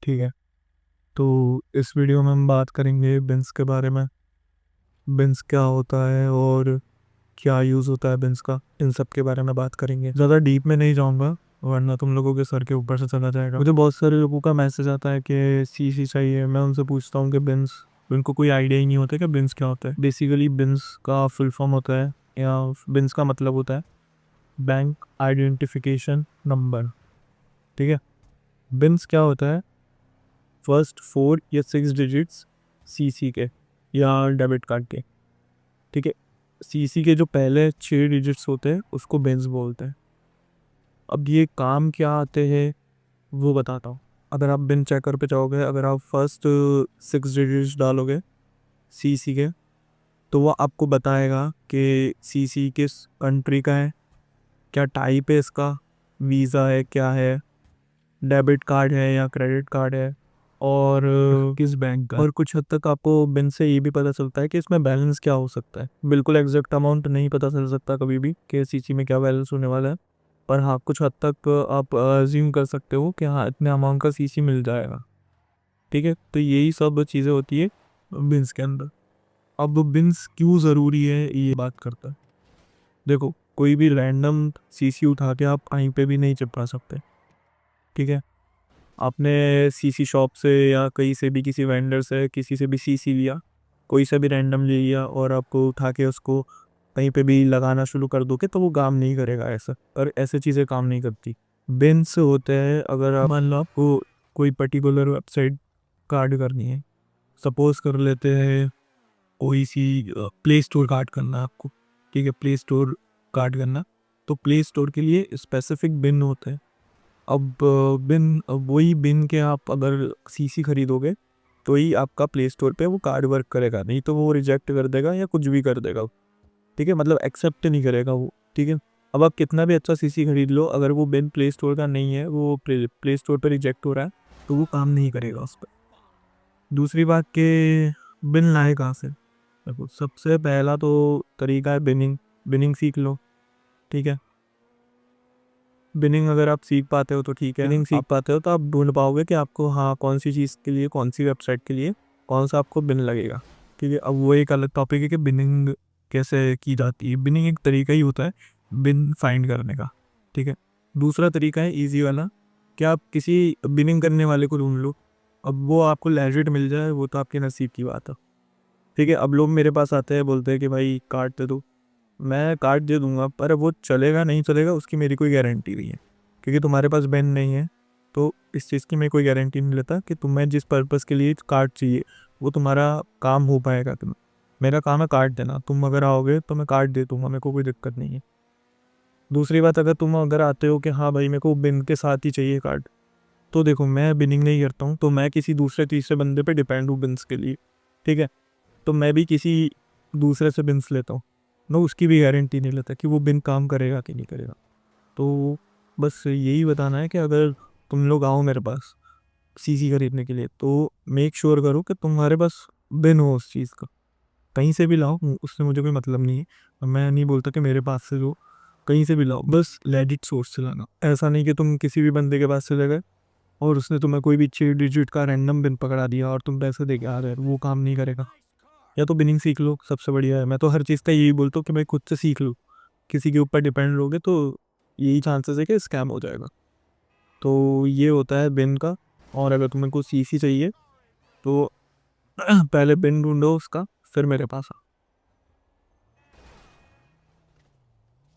ठीक है। तो इस वीडियो में हम बात करेंगे बिन्स के बारे में। बिन्स क्या होता है और क्या यूज़ होता है बिन्स का, इन सब के बारे में बात करेंगे। ज़्यादा डीप में नहीं जाऊँगा वरना तुम लोगों के सर के ऊपर से चला जाएगा। मुझे बहुत सारे लोगों का मैसेज आता है कि सीसी चाहिए। मैं उनसे पूछता हूँ कि बिन्स, उनको कोई आइडिया ही नहीं होता कि बिन्स क्या होता है। बेसिकली बिन्स का फुल फॉर्म होता है, या बिन्स का मतलब होता है बैंक आइडेंटिफिकेशन नंबर। ठीक है। बिन्स क्या होता है, फर्स्ट 4 या 6 डिजिट्स सीसी के या डेबिट कार्ड के। ठीक है। सीसी के जो पहले 6 डिजिट्स होते हैं उसको बिन्स बोलते हैं। अब ये काम क्या आते हैं वो बताता हूँ। अगर आप बिन चेकर पे जाओगे, अगर आप फर्स्ट 6 डिजिट्स डालोगे सीसी के, तो वो आपको बताएगा कि सीसी किस कंट्री का है, क्या टाइप है इसका, वीज़ा है, क्या है, डेबिट कार्ड है या क्रेडिट कार्ड है, और किस बैंक का। और कुछ हद तक आपको बिन से ये भी पता चलता है कि इसमें बैलेंस क्या हो सकता है। बिल्कुल एग्जैक्ट अमाउंट नहीं पता चल सकता कभी भी कि सीसी में क्या बैलेंस होने वाला है, पर हाँ कुछ हद तक आप अज्यूम कर सकते हो कि हाँ इतने अमाउंट का सीसी मिल जाएगा। ठीक है। तो यही सब चीज़ें होती है बिन्स के अंदर। अब बिन्स क्यों ज़रूरी है ये बात करता है। देखो, कोई भी रैंडम सीसी उठा के आप कहीं पे भी नहीं चिपका सकते। ठीक है। आपने सीसी शॉप से या कहीं से भी, किसी वेंडर से, किसी से भी सीसी लिया, कोई सा भी रैंडम ले लिया और आपको उठा के उसको कहीं पे भी लगाना शुरू कर दोगे तो वो काम नहीं करेगा ऐसा, और ऐसे चीज़ें काम नहीं करती। बिन्स होते हैं, अगर आप मान लो आपको कोई पर्टिकुलर वेबसाइट कार्ड करनी है, सपोज कर लेते हैं कोई सी प्ले स्टोर कार्ड करना है आपको। ठीक है। प्ले स्टोर कार्ड करना, तो प्ले स्टोर के लिए स्पेसिफिक बिन होते हैं। अब वही बिन के आप अगर सीसी खरीदोगे तो ही आपका प्ले स्टोर पे वो कार्ड वर्क करेगा, नहीं तो वो रिजेक्ट कर देगा या कुछ भी कर देगा। ठीक है। मतलब एक्सेप्ट नहीं करेगा वो। ठीक है। अब आप कितना भी अच्छा सीसी खरीद लो, अगर वो बिन प्ले स्टोर का नहीं है, वो प्ले स्टोर पे रिजेक्ट हो रहा है, तो वो काम नहीं करेगा उस पर। दूसरी बात के बिन लाए कहाँ से। देखो, सबसे पहला तो तरीका है बिनिंग। बिनिंग सीख लो। ठीक है। बिनिंग अगर आप सीख पाते हो तो ठीक है। बिनिंग सीख पाते हो तो आप ढूंढ पाओगे कि आपको हाँ कौन सी चीज़ के लिए, कौन सी वेबसाइट के लिए कौन सा आपको बिन लगेगा। ठीक है। अब वो एक अलग टॉपिक है कि बिनिंग कैसे की जाती है। बिनिंग एक तरीका ही होता है बिन फाइंड करने का। ठीक है। दूसरा तरीका है ईजी वाला, कि आप किसी बिनिंग करने वाले को ढूंढ लो। अब वो आपको लेजिट मिल जाए वो तो आपके नसीब की बात है। ठीक है। अब लोग मेरे पास आते हैं, बोलते हैं कि भाई कार्ड दे दो। मैं कार्ड दे दूंगा, पर वो चलेगा नहीं चलेगा उसकी मेरी कोई गारंटी नहीं है, क्योंकि तुम्हारे पास बैन नहीं है। तो इस चीज़ की मैं कोई गारंटी नहीं लेता कि तुम्हें जिस पर्पज़ के लिए कार्ड चाहिए वो तुम्हारा काम हो पाएगा। मेरा काम है कार्ड देना, तुम अगर आओगे तो मैं कार्ड दे दूंगा, मेरे को कोई दिक्कत नहीं है। दूसरी बात, अगर तुम अगर आते हो कि हाँ भाई मेरे को बिन के साथ ही चाहिए कार्ड, तो देखो मैं बिनिंग नहीं करता हूँ, तो मैं किसी दूसरे तीसरे बंदे पे डिपेंड हूँ बिन्स के लिए। ठीक है। तो मैं भी किसी दूसरे से बिन्स लेता हूँ, मैं उसकी भी गारंटी नहीं लेता कि वो बिन काम करेगा कि नहीं करेगा। तो बस यही बताना है कि अगर तुम लोग आओ मेरे पास सीसी खरीदने के लिए, तो मेक श्योर करो कि तुम्हारे पास बिन हो उस चीज़ का। कहीं से भी लाओ, उससे मुझे कोई मतलब नहीं है। मैं नहीं बोलता कि मेरे पास से लो, कहीं से भी लाओ, बस लेजिट सोर्स से लाना। ऐसा नहीं कि तुम किसी भी बंदे के पास से ले गए और उसने तुम्हें कोई भी 6 डिजिट का रैंडम बिन पकड़ा दिया और तुम पैसे दे के आ रहे हो, वो काम नहीं करेगा। या तो बिनिंग सीख लो, सबसे बढ़िया है। मैं तो हर चीज़ का यही बोलता हूँ कि भाई खुद से सीख लो। किसी के ऊपर डिपेंड रहोगे तो यही चांसेस है कि स्कैम हो जाएगा। तो ये होता है बिन का। और अगर तुम्हें को सीसी चाहिए तो पहले बिन ढूंढो उसका, फिर मेरे पास आओ।